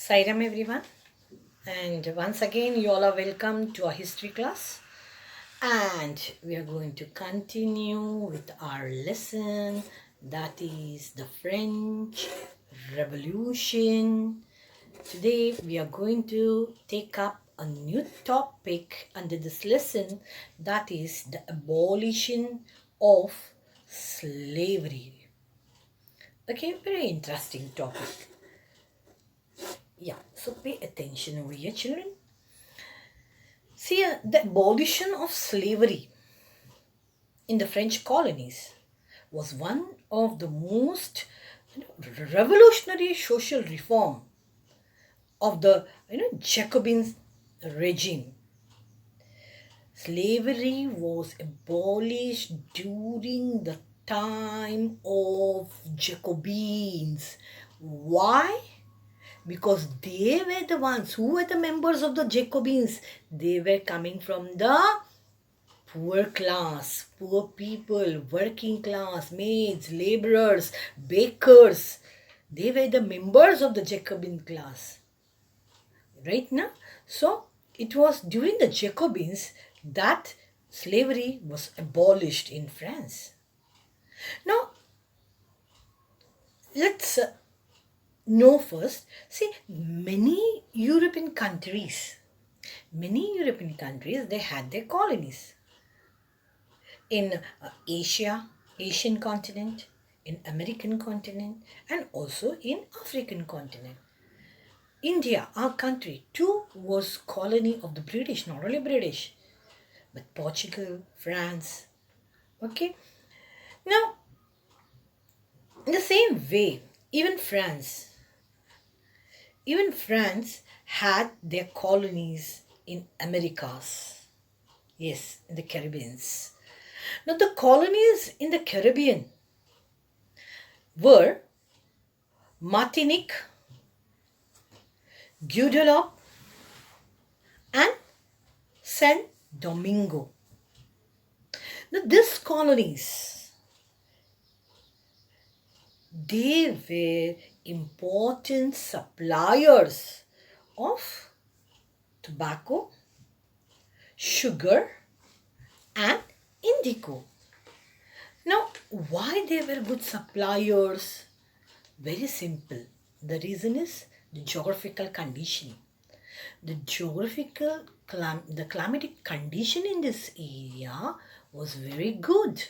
Sairam everyone, and once again you all are welcome to our history class, and we are going to continue with our lesson, that is the French Revolution. Today we are going to take up a new topic under this lesson, that is the abolition of slavery. Okay, very interesting topic. Yeah, so pay attention over here, children. See, the abolition of slavery in the French colonies was one of the most revolutionary social reform of the Jacobin regime. Slavery was abolished during the time of Jacobins. Why? Because they were the ones who were the members of the Jacobins. They were coming from the poor class, poor people, working class, maids, laborers, bakers. They were the members of the Jacobin class. Right now? So, it was during the Jacobins that slavery was abolished in France. Now, let's know first, see, many European countries, they had their colonies in Asian continent, in American continent, and also in African continent. India, our country, too, was colony of the British, not only British, but Portugal, France. Okay. Now, in the same way, even France had their colonies in Americas. Yes, in the Caribbeans. Now, the colonies in the Caribbean were Martinique, Guadeloupe, and Saint Domingo. Now, these colonies, they were important suppliers of tobacco, sugar, and indigo. Now, why they were good suppliers? Very simple. The reason is the geographical condition. The climatic condition in this area was very good.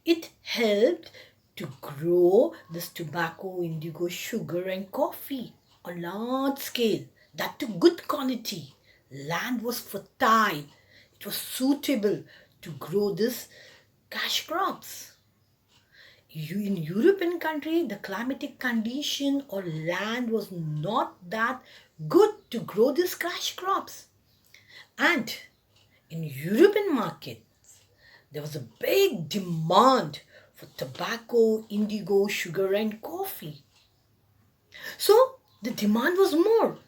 It helped to grow this tobacco, indigo, sugar, and coffee on large scale. That to good quality. Land was fertile. It was suitable to grow this cash crops. In European country, the climatic condition or land was not that good to grow these cash crops. And in European markets, there was a big demand for tobacco, indigo, sugar, and coffee. So the demand was more.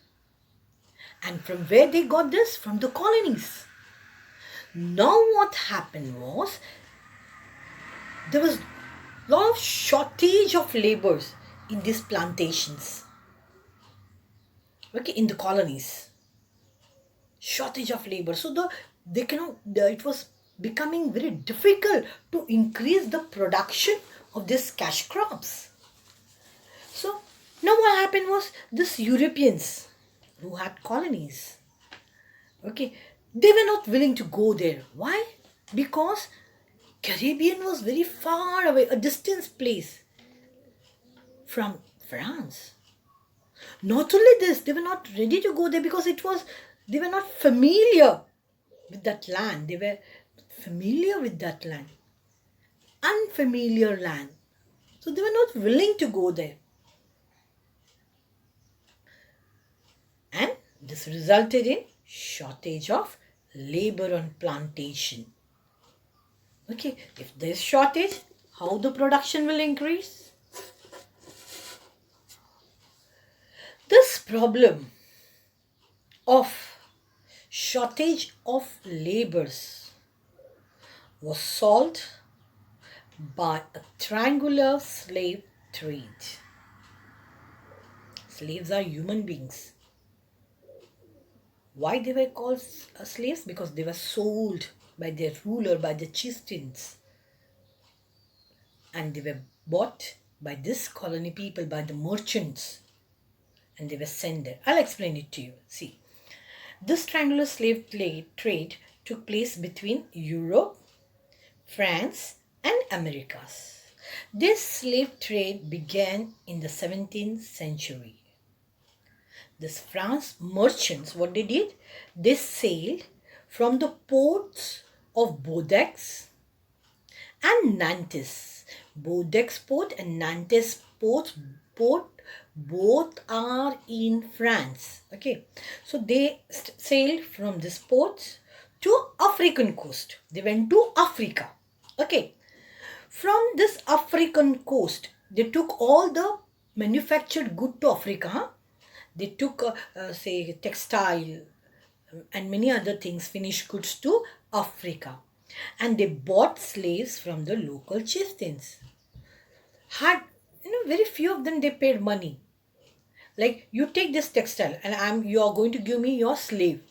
And from where they got this? From the colonies. Now what happened was, there was a lot of shortage of laborers in these plantations. Okay, in the colonies. Shortage of labor. So it was becoming very difficult to increase the production of these cash crops. So now what happened was, these Europeans who had colonies, okay, they were not willing to go there. Why? Because Caribbean was very far away, a distant place from France. Not only this, they were not ready to go there because they were not familiar with that land. They were familiar with that land. Unfamiliar land. So they were not willing to go there. And this resulted in shortage of labor on plantation. Okay, if there is shortage, how the production will increase? This problem of shortage of laborers was solved by a triangular slave trade. Slaves are human beings. Why they were called slaves? Because they were sold by their ruler, by the chieftains. And they were bought by this colony people, by the merchants. And they were sent there. I'll explain it to you. See, this triangular slave trade took place between Europe, France, and Americas. This slave trade began in the 17th century. This France merchants, what they did, they sailed from the ports of Bordeaux and Nantes. Bordeaux port and Nantes port both are in France. Okay, so they sailed from this port to African coast. They went to Africa. Okay, from this African coast, they took all the manufactured good to Africa. Huh? They took, say, textile and many other things, finished goods to Africa. And they bought slaves from the local chieftains. Had, very few of them, they paid money. Like, you take this textile and you are going to give me your slave.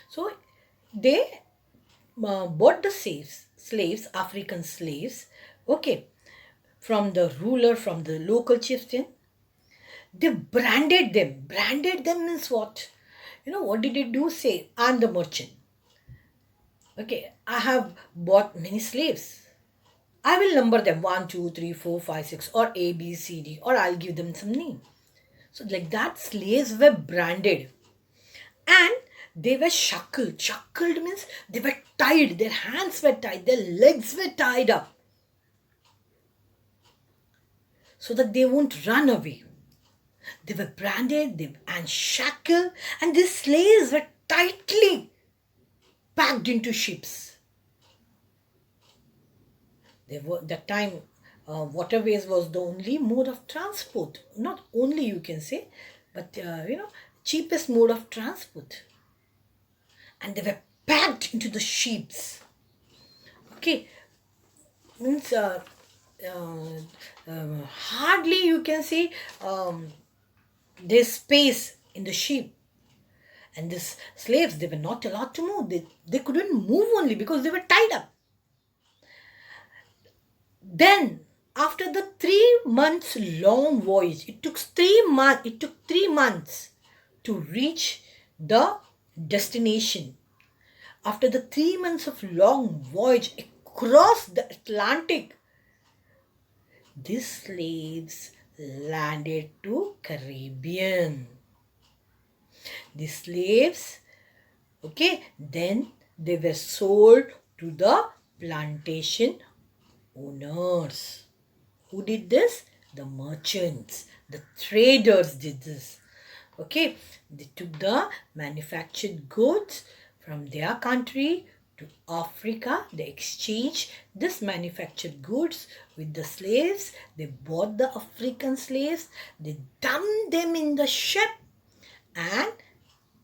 So, they bought the slaves, African slaves, okay, from the ruler, from the local chieftain. They branded them. Branded them means what? What did they do? Say, I'm the merchant. Okay, I have bought many slaves. I will number them 1, 2, 3, 4, 5, 6, or A, B, C, D, or I'll give them some name. So like that, slaves were branded. And they were shackled. Shackled means they were tied. Their hands were tied. Their legs were tied up. So that they won't run away. They were branded and shackled. And these slaves were tightly packed into ships. That time, waterways was the only mode of transport. Not only, you can say, but cheapest mode of transport. And they were packed into the ships. Okay, means hardly, you can say, there's space in the ship. And these slaves, they were not allowed to move. They couldn't move only because they were tied up. Then, after the 3 months long voyage, it took 3 months to reach the destination. After the 3 months of long voyage across the Atlantic, these slaves landed to Caribbean. The slaves, okay, then they were sold to the plantation owners. Who did this? The merchants, the traders did this. Okay, they took the manufactured goods from their country to Africa. They exchanged this manufactured goods with the slaves. They bought the African slaves. They dumped them in the ship. And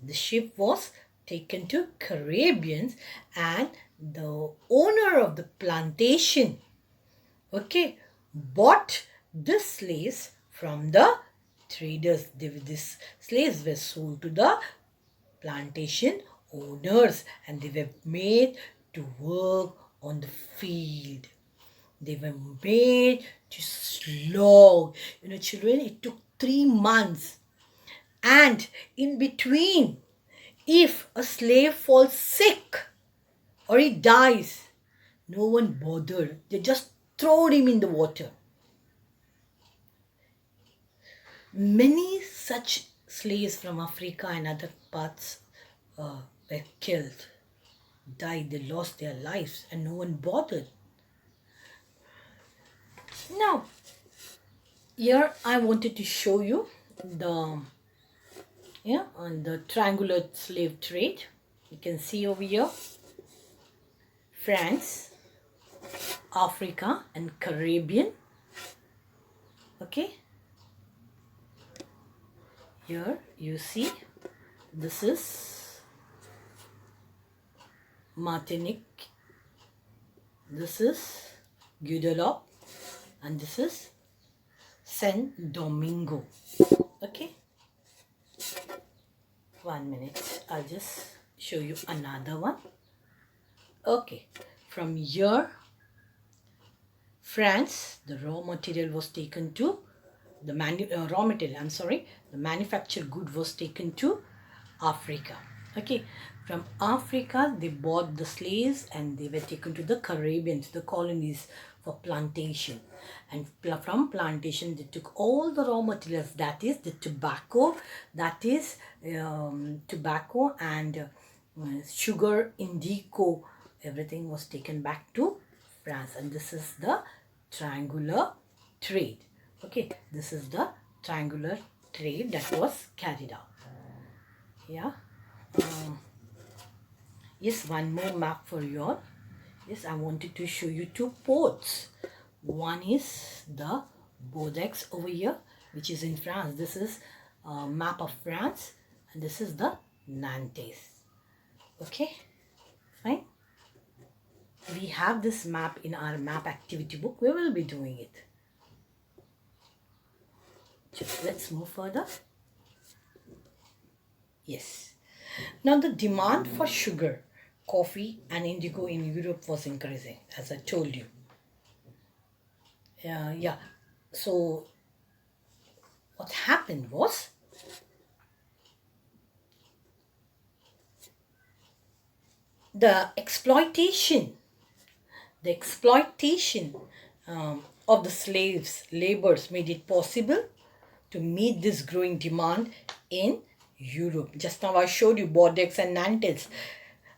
the ship was taken to Caribbean, and the owner of the plantation, okay, bought the slaves from the traders. These slaves were sold to the plantation owners, and they were made to work on the field. They were made to slog. Children, it took 3 months. And in between, if a slave falls sick or he dies, no one bothered. They just throw him in the water. Many such slaves from Africa and other parts were killed, died, they lost their lives, and no one bothered. Now, here I wanted to show you on the triangular slave trade. You can see over here, France, Africa, and Caribbean. Okay. Here you see, this is Martinique, this is Guadeloupe, and this is Saint Domingo. Okay, 1 minute. I'll just show you another one. Okay, from here, France, the raw material was taken to the manufactured good was taken to Africa. Okay, from Africa they bought the slaves and they were taken to the Caribbean, to the colonies for plantation. And from plantation they took all the raw materials, that is the tobacco, tobacco and sugar, indigo, everything was taken back to France. And this is the triangular trade. Okay, this is the triangular trade that was carried out. Yeah. Yes, one more map for you all. Yes, I wanted to show you two ports. One is the Bordeaux over here, which is in France. This is a map of France, and this is the Nantes. Okay, fine. We have this map in our map activity book. We will be doing it. Just let's move further. Yes. Now the demand for sugar, coffee and indigo in Europe was increasing, as I told you. Yeah. So what happened was the exploitation of the slaves, laborers made it possible to meet this growing demand in Europe. Just now I showed you Bordeaux and Nantes.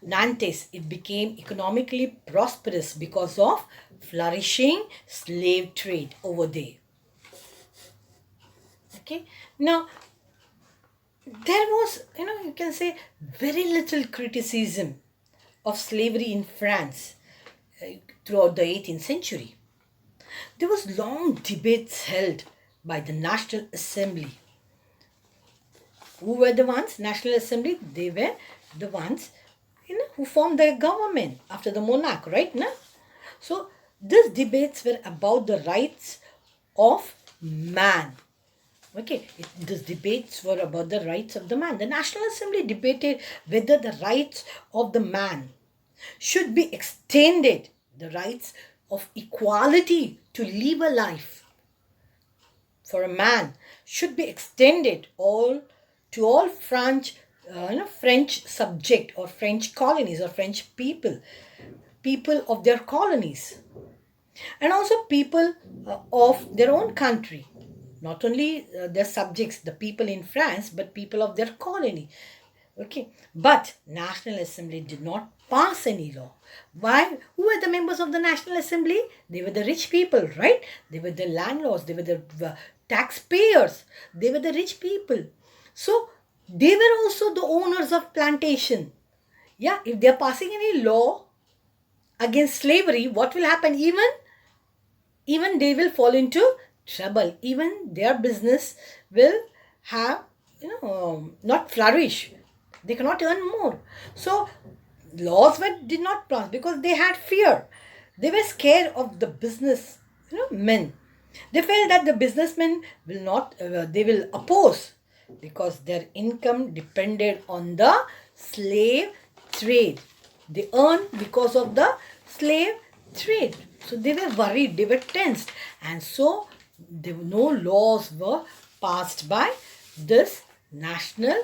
Nantes, it became economically prosperous because of flourishing slave trade over there. Okay, now there was, you can say, very little criticism of slavery in France throughout the 18th century. There was long debates held by the National Assembly. Who were the ones? National Assembly, they were the ones who formed their government after the monarch, right? No? So these debates were about the rights of man. Okay, these debates were about the rights of the man. The National Assembly debated whether the rights of the man should be extended, the rights of equality to live a life for a man should be extended to all French subject or French colonies or French people of their colonies, and also people of their own country. Not only their subjects, the people in France, but people of their colony. Okay, but National Assembly did not pass any law. Why? Who were the members of the National Assembly? They were the rich people, right? They were the landlords. They were the taxpayers. They were the rich people. So they were also the owners of plantation. Yeah, if they are passing any law against slavery, what will happen? Even they will fall into trouble. Even their business will have, not flourish. They cannot earn more. So laws did not pass because they had fear. They were scared of the business, men. They felt that the businessmen will not, they will oppose because their income depended on the slave trade. They earned because of the slave trade. So they were worried, they were tensed, and so no laws were passed by this National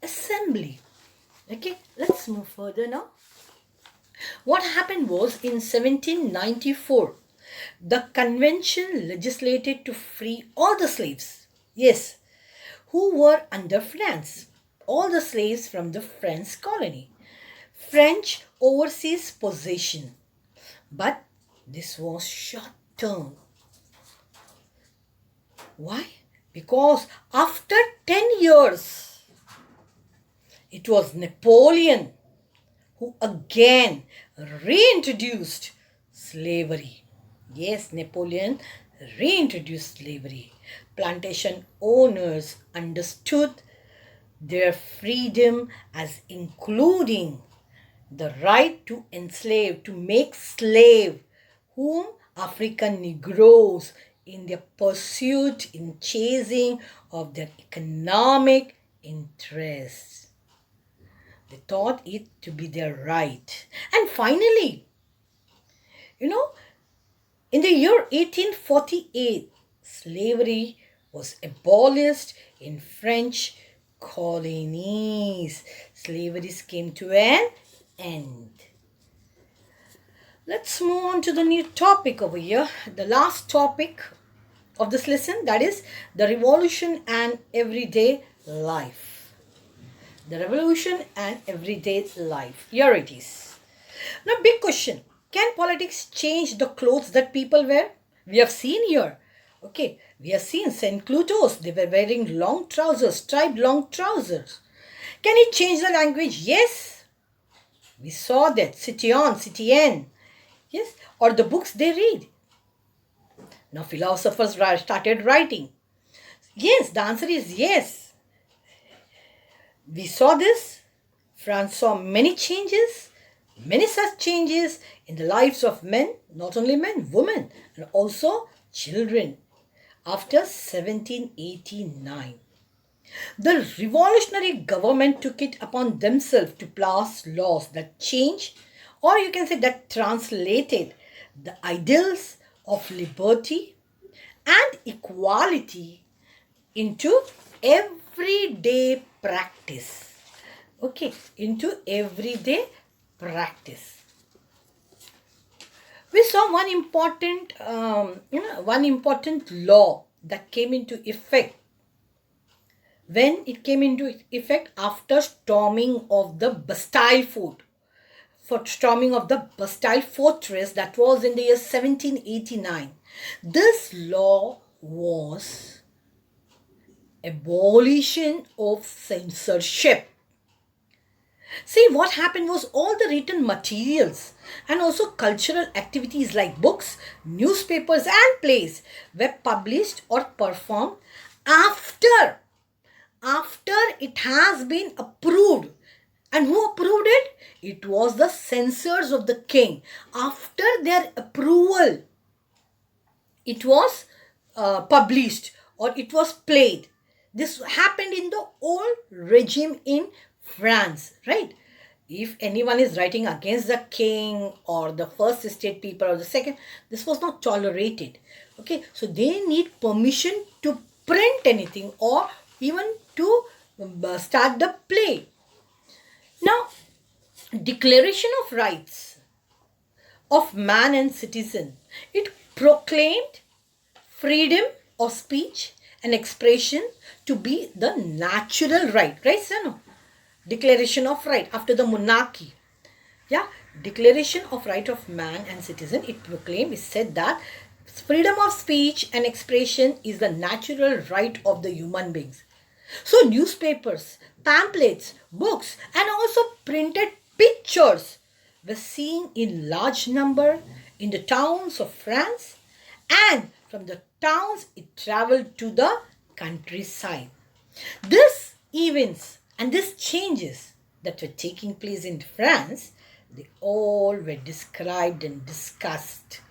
Assembly. Okay, let's move further now. What happened was in 1794, the convention legislated to free all the slaves, yes, who were under France, all the slaves from the French colony, French overseas possession. But this was short term. Why? Because after 10 years, it was Napoleon who again reintroduced slavery. Yes, Napoleon reintroduced slavery. Plantation owners understood their freedom as including the right to enslave, to make slave, whom African Negroes in their pursuit, in chasing of their economic interests. They thought it to be their right. And finally, you know, in the year 1848, slavery was abolished in French colonies. Slavery came to an end. Let's move on to the new topic over here. The last topic of this lesson, that is the revolution and everyday life. The revolution and everyday life. Here it is. Now, big question. Can politics change the clothes that people wear? We have seen here. Okay, we have seen St. Clotos. They were wearing long trousers, striped long trousers. Can it change the language? Yes. We saw that. Citoyen, citoyenne. Yes. Or the books they read. Now philosophers started writing. Yes, the answer is yes. We saw this. France saw many changes, many such changes in the lives of men, not only men, women, and also children after 1789. The revolutionary government took it upon themselves to pass laws that changed, or you can say that translated, the ideals of liberty and equality into everyday practice. Okay, into everyday practice. We saw one important law that came into effect when it came into effect after storming of the Bastille Fort. For storming of the Bastille Fortress, that was in the year 1789. This law was abolition of censorship. See, what happened was all the written materials and also cultural activities like books, newspapers and plays were published or performed after it has been approved. And who approved it? It was the censors of the king. After their approval, it was published or it was played. This happened in the old regime in France, right? If anyone is writing against the king or the first estate people or the second, this was not tolerated. Okay, so they need permission to print anything or even to start the play. Now, Declaration of Rights of Man and Citizen, it proclaimed freedom of speech and expression to be the natural right, right, sir? No? Declaration of Right after the monarchy. Yeah, Declaration of Right of Man and Citizen, it proclaimed, it said that freedom of speech and expression is the natural right of the human beings. So newspapers, pamphlets, books and also printed pictures were seen in large number in the towns of France, and from the towns it traveled to the countryside. These events and these changes that were taking place in France, they all were described and discussed.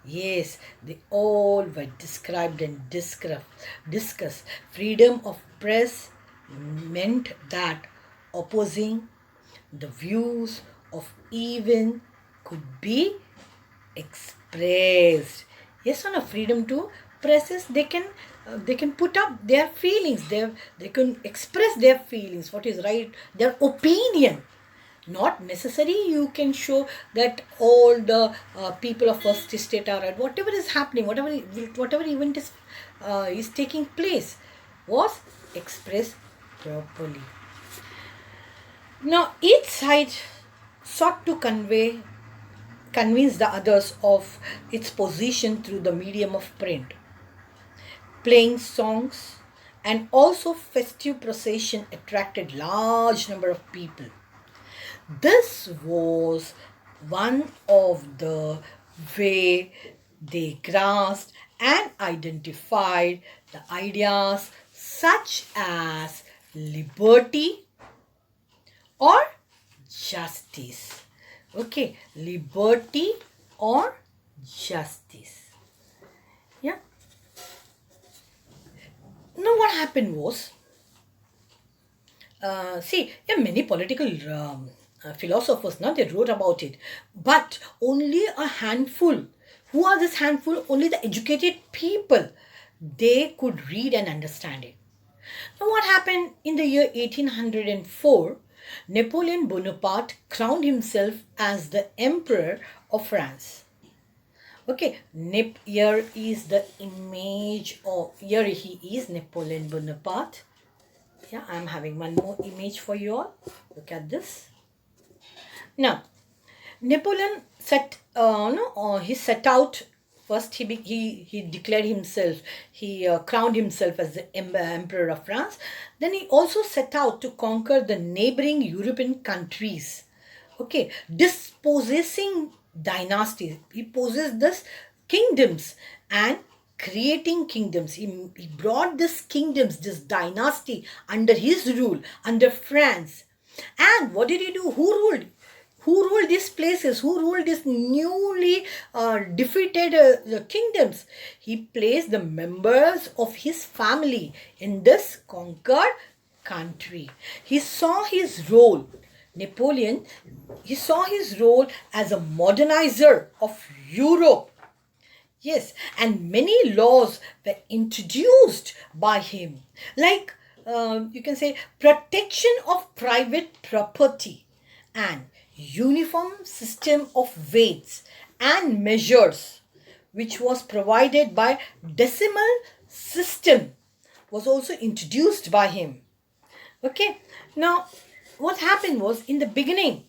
Yes, they all were described and discussed. Freedom of press meant that opposing the views of even could be expressed. Yes or no? Freedom to presses, they can put up their feelings. They can express their feelings. What is right? Their opinion. Not necessary you can show that all the people of first estate are right. Whatever is happening, whatever event is taking place, was expressed properly. Now each side sought to convince the others of its position through the medium of print, playing songs, and also festive procession attracted large number of people. This was one of the way they grasped and identified the ideas such as liberty or justice. Okay, liberty or justice. Yeah. Now what happened was, many political philosophers, now they wrote about it, but only a handful. Who are this handful? Only the educated people. They could read and understand it. Now, what happened in the year 1804? Napoleon Bonaparte crowned himself as the Emperor of France. Okay, here is the image of, here he is, Napoleon Bonaparte. Yeah, I'm having one more image for you all. Look at this. Now, Napoleon he set out first. He declared himself. He crowned himself as the Emperor of France. Then he also set out to conquer the neighboring European countries. Okay, dispossessing dynasties. He possessed this kingdoms and creating kingdoms. He brought this kingdoms, this dynasty under his rule, under France. And what did he do? Who ruled? Who ruled these places? Who ruled these newly defeated kingdoms? He placed the members of his family in this conquered country. He saw his role, Napoleon, he saw his role as a modernizer of Europe. Yes, and many laws were introduced by him, like you can say protection of private property and uniform system of weights and measures, which was provided by decimal system, was also introduced by him. Okay, now what happened was, in the beginning,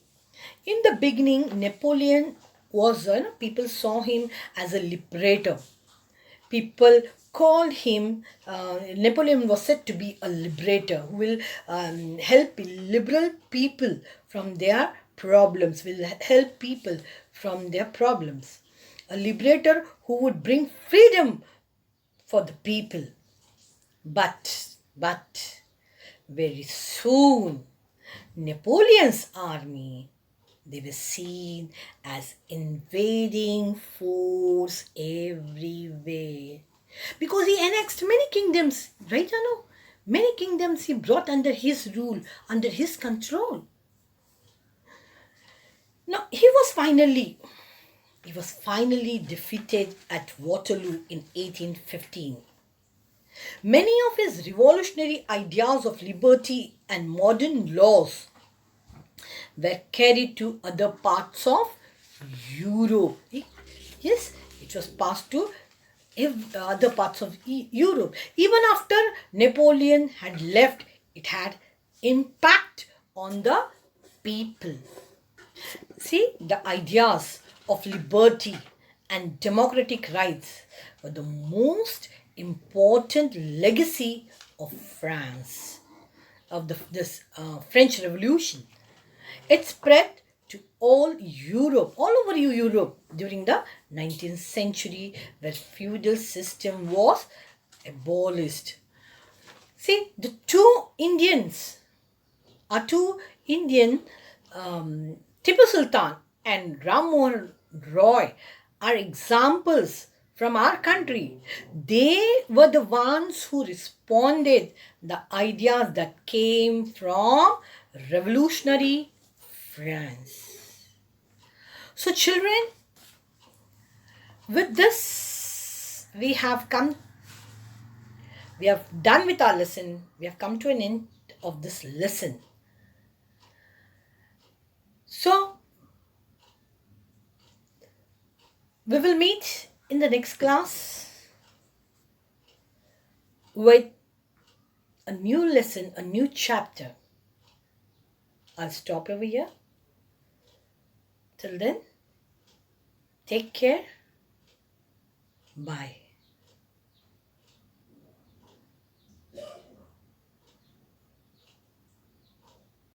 Napoleon was, people saw him as a liberator. People called him, Napoleon was said to be a liberator who will help liberal people from their problems, will help people from their problems. A liberator who would bring freedom for the people. But, very soon, Napoleon's army, they were seen as invading force everywhere. Because he annexed many kingdoms, right, Anu? Many kingdoms he brought under his rule, under his control. Now, he was finally defeated at Waterloo in 1815. Many of his revolutionary ideas of liberty and modern laws were carried to other parts of Europe. Yes, it was passed to other parts of Europe. Even after Napoleon had left, it had impact on the people. See, the ideas of liberty and democratic rights were the most important legacy of France, of this French Revolution. It spread to all Europe, all over Europe during the 19th century, where feudal system was abolished. See, the two Indian, Tipu Sultan and Ram Mohan Roy, are examples from our country. They were the ones who responded the ideas that came from revolutionary France. So children, with this we have done with our lesson. We have come to an end of this lesson. So we will meet in the next class with a new lesson, a new chapter. I'll stop over here. Till then, take care. Bye.